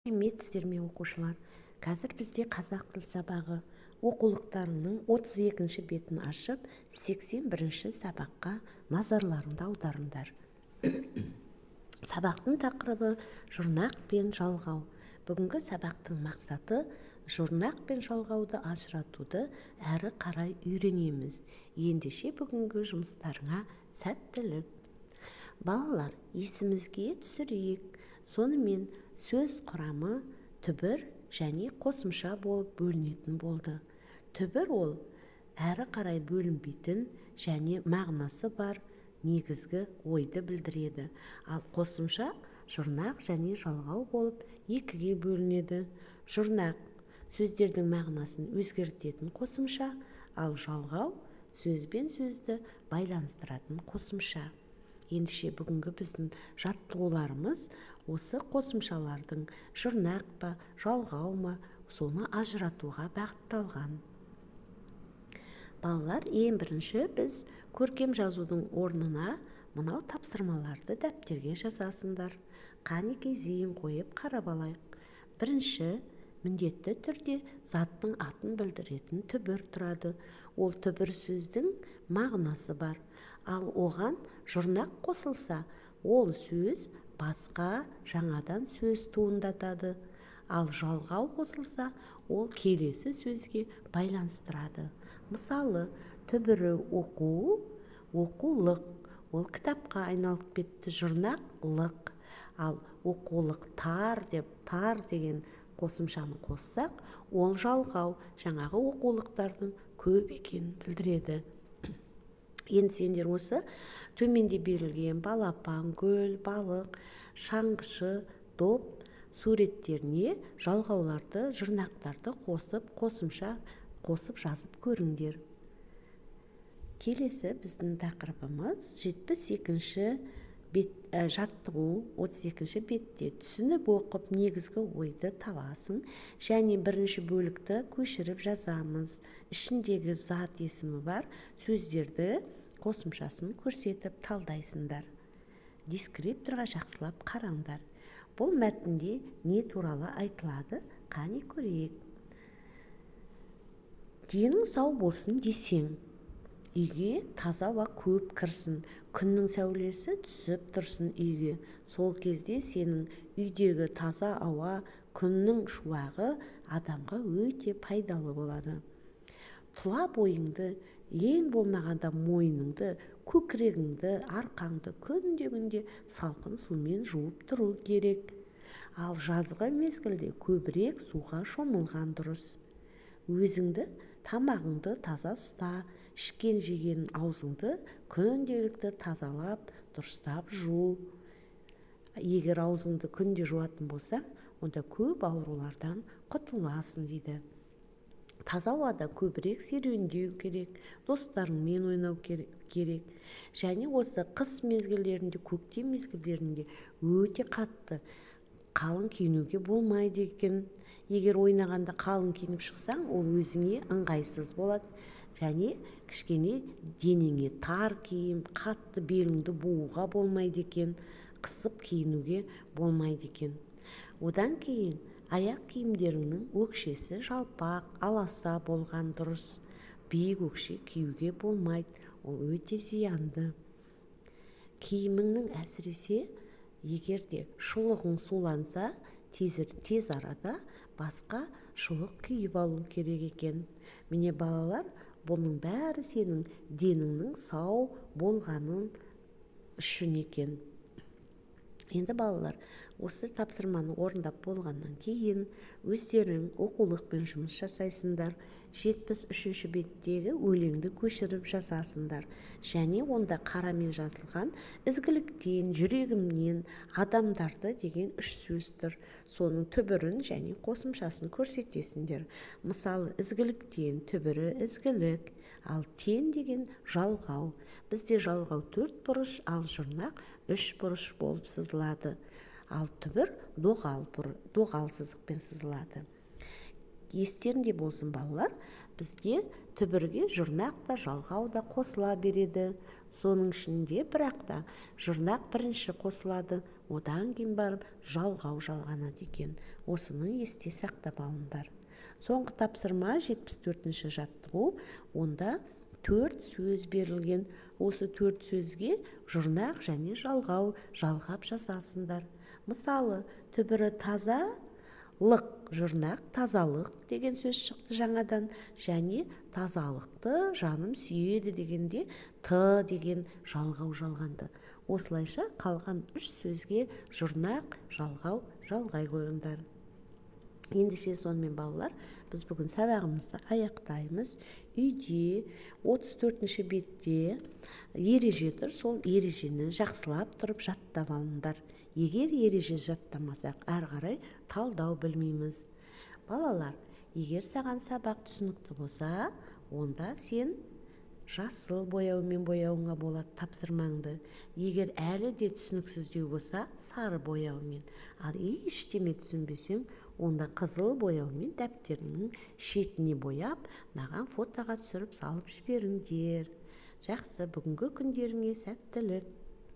Сіздер ме оқушылар? Қазір бізде қазақ тіл сабағы оқулықтарының 32-ші бетін ашып, 81-ші сабаққа назарларыңды аударыңдар. Сабақтың тақырыбы жұрнақ пен жалғау. Бүгінгі сабақтың мақсаты жұрнақ пен жалғауды ажыратуды әрі қарай үйренеміз. Ендеше бүгінгі жұмыстарыңа сәттілік. Балалар, есімізге түсірейік. Сонымен сөз құрамы түбір және қосымша болып бөлінетін болды. Түбір ол әрі қарай бөлінбейтін және мағынасы бар негізгі ойды білдіреді. Ал қосымша жұрнақ және жалғау болып екіге бөлінеді. Жұрнақ сөздердің мағынасын өзгертетін қосымша, ал жалғау сөз бен сөзді байланыстыратын қосымша. Ендеше бүгінгі біздің жаттығуларымыз осы қосымшалардың жұрнақ па, жалғау ма, соны ажыратуға бағытталған. Балалар, ең бірінші біз көркем жазудың орнына мынау тапсырмаларды дәптерге жазасыңдар. Қанекей зейін қойып қарап алайық. Бірінші, міндетті түрде заттың атын білдіретін түбір тұрады. Ол түбір сөздің мағынасы бар. Ал оған жұрнақ қосылса, ол сөз басқа жаңадан сөз туындатады. Ал жалғау қосылса, ол келесі сөзге байланыстырады. Мысалы, түбірі оқу, оқулық. Ол кітапқа айналып кетті, жұрнақ лық. Ал оқулық тар деген қосымшаны қоссақ, ол жалғау, жаңағы оқулықтардың көп екенін білдіреді. Енді сендер осы төменде берілген балапан, гүл, балық, шаңғышы, доп суреттеріне жалғауларды, жұрнақтарды қосымша қосып жазып көріңдер. Келесі біздің тақырыбымыз 72-ші жаттығу 32-ші бетте түсініп оқып негізгі ойды табасың және бірінші бөлікті көшіріп жазамыз. Ішіндегі зат есімі бар сөздерді қосымшасын көрсетіп талдайсыңдар. Дескрипторға жақсылап қараңдар. Бұл мәтінде не туралы айтылады? Қане көрейік. Денің сау болсын десең, үйге таза ауа көп кірсін, күннің сәулесі түсіп тұрсын үйге. Сол кезде сенің үйдегі таза ауа, күннің шуағы адамға өте пайдалы болады. Тұла бойыңды, ең болмағанда мойныңды, көкірегіңді, арқаңды күнде салқын сумен жуып тұру керек. Ал жазғы мезгілде көбірек суға шомылған дұрыс. Өзіңді, тамағыңды таза ұста, ішкен жеген аузыңды күнделікті тазалап, дұрыстап жу. Егер аузыңды күнде жуатын болсаң, онда көп аурулардан құтыласың дейді. Таза ауада көбірек серуендеу керек, достарыңмен ойнау керек. Және осы қыс мезгілдерінде, көктем мезгілдерінде өте қатты қалың киінуге болмайды екен. Егер ойнағанда қалың киініп шықсаң, ол өзіңе ыңғайсыз болады. Және кішкене денеңе тар киім, қатты беліңді бууға болмайды екен, қысып киінуге болмайды екен. Одан кейін аяқ киімдеріңнің өкшесі жалпақ, аласа болған дұрыс. Биік өкше киюге болмайды, ол өте зиянды. Киіміңнің әсіресе егер де шұлығың суланса, тез арада басқа шұлық киіп алу керек екен. Міне балалар, бұның бәрі сенің деніңнің сау болғанын үшін екен. Енді балалар, осы тапсырманы орындап болғаннан кейін өздерің оқулықпен жұмыс жасайсыңдар. 73-ші беттегі өлеңді көшіріп жазасыңдар. Және онда қарамен жазылған ізгіліктен, жүрегімнен, адамдарды деген 3 сөз тұр. Соның түбірін және қосымшасын көрсетесіңдер. Мысалы, ізгіліктен түбірі ізгілік, ал тен деген жалғау. Бізде жалғау 4 бұрыш, ал жұрнақ 3 бұрыш болып сызылады. Ал түбір доғал сызықпен сызылады. Естерінде болсын балалар, бізде түбірге жұрнақ та жалғау да қосыла береді. Соның ішінде бірақ та жұрнақ бірінші қосылады, одан кейін барып жалғау жалғанады екен. Осыны есте сақтап алыңдар. Соңғы тапсырма 74-ші жаттығу. Онда 4 сөз берілген. Осы 4 сөзге жұрнақ және жалғау жалғап жасасыңдар. Мысалы, түбірі тазалық, жұрнақ тазалық деген сөз шықты жаңадан, және тазалықты жаным сүйеді дегенде т деген жалғау жалғанды. Осылайша қалған 3 сөзге жұрнақ, жалғау жалғай қойыңдар. Ендеше сонымен балалар, біз бүгін сабағымызды аяқтаймыз. Үйде 34-ші бетте ереже тұр, сол ережені жақсылап тұрып жаттап алыңдар. Егер ереже жаттамасақ, ары қарай талдау білмейміз. Балалар, егер саған сабақ түсінікті болса, онда сен жасыл бояумен бояуыңа болады тапсырмаңды. Егер әлі де түсініксіздеу болса, сары бояумен. Ал ештеме түсінбесең, онда қызыл бояумен дәптеріңнің шетіне бояп, маған фотоға түсіріп салып жіберіңдер. Жақсы, бүгінгі күндеріңе сәттілік.